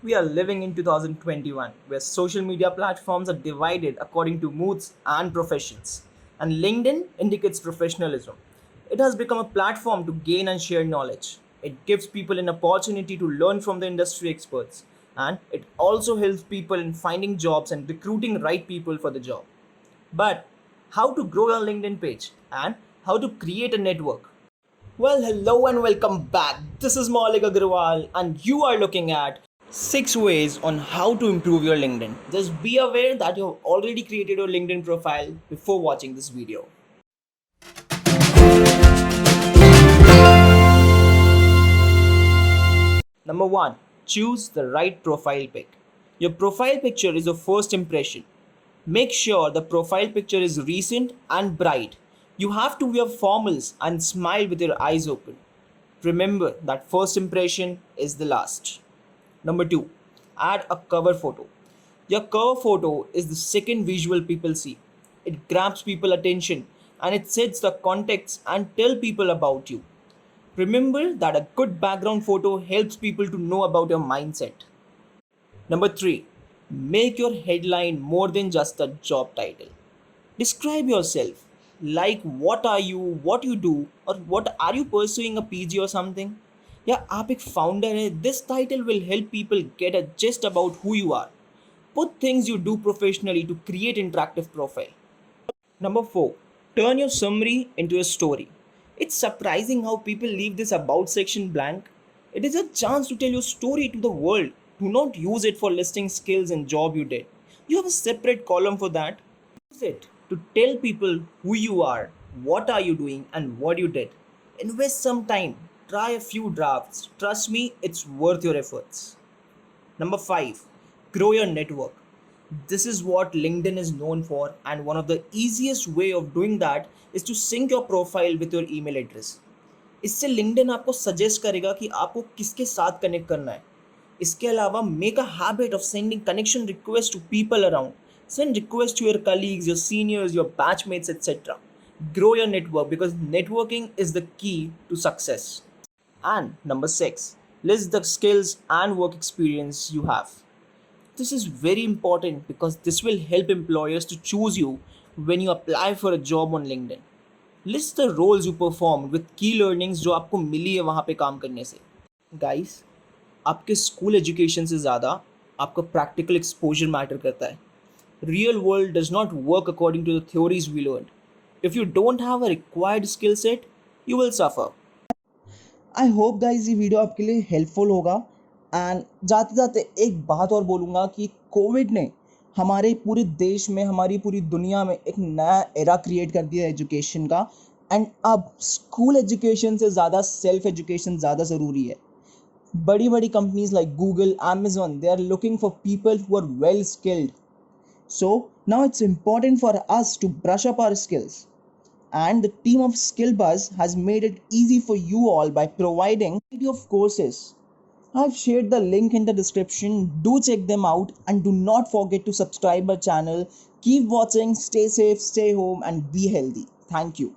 We are living in 2021 where social media platforms are divided according to moods and professions. And LinkedIn indicates professionalism. It has become a platform to gain and share knowledge. It gives people an opportunity to learn from the industry experts. And it also helps people in finding jobs and recruiting right people for the job. But how to grow a LinkedIn page and how to create a network? Well, hello and welcome back. This is Maulik Agarwal, and you are looking at 6 ways on how to improve your LinkedIn. Just be aware that you have already created your LinkedIn profile before watching this video. Number one, choose the right profile pic. Your profile picture is your first impression. Make sure the profile picture is recent and bright. You have to wear formals and smile with your eyes open. Remember that first impression is the last. Number two, add a cover photo. Your cover photo is the second visual people see. It grabs people attention and it sets the context and tell people about you. Remember that a good background photo helps people to know about your mindset. Number 3. Make your headline more than just a job title. Describe yourself. Like what are you, what you do, or what are you pursuing a PG or something? Yeah, आप एक founder है. This title will help people get a gist about who you are. Put things you do professionally to create interactive profile. Number 4. Turn your summary into a story. It's surprising how people leave this about section blank. It is a chance to tell your story to the world. Do not use it for listing skills and job you did. You have a separate column for that. Use it to tell people who you are, what are you doing, and what you did. Invest some time. Try a few drafts. Trust me, it's worth your efforts. Number 5. Grow your network. This is what LinkedIn is known for, and one of the easiest way of doing that is to sync your profile with your email address. इससे LinkedIn आपको suggest करेगा कि आपको किसके साथ connect करना है. इसके अलावा make a habit of sending connection request to people around. Send requests to your colleagues, your seniors, your batchmates, etc. Grow your network because networking is the key to success. And number 6, list the skills and work experience you have. This is very important because this will help employers to choose you when you apply for a job on LinkedIn. List the roles you performed with key learnings जो आपको मिली है वहाँ पे काम करने से. Guys, आपके school education से ज़्यादा आपका प्रैक्टिकल एक्सपोजर मैटर करता है. Real world does not work according to the theories we learned. If you don't have a required skill set, you will suffer. I hope guys ये video आपके लिए helpful होगा. And जाते जाते एक बात और बोलूँगा कि कोविड ने हमारे पूरे देश में, हमारी पूरी दुनिया में एक नया एरा क्रिएट कर दिया एजुकेशन का. एंड अब स्कूल एजुकेशन से ज़्यादा सेल्फ एजुकेशन ज़्यादा ज़रूरी है. बड़ी बड़ी companies like Google, Amazon, they are looking for people who are well skilled. So now it's important for us to brush up our skills. And the team of Skillbuzz has made it easy for you all by providing a variety of courses. I've shared the link in the description. Do check them out and do not forget to subscribe our channel. Keep watching, stay safe, stay home, and be healthy. Thank you.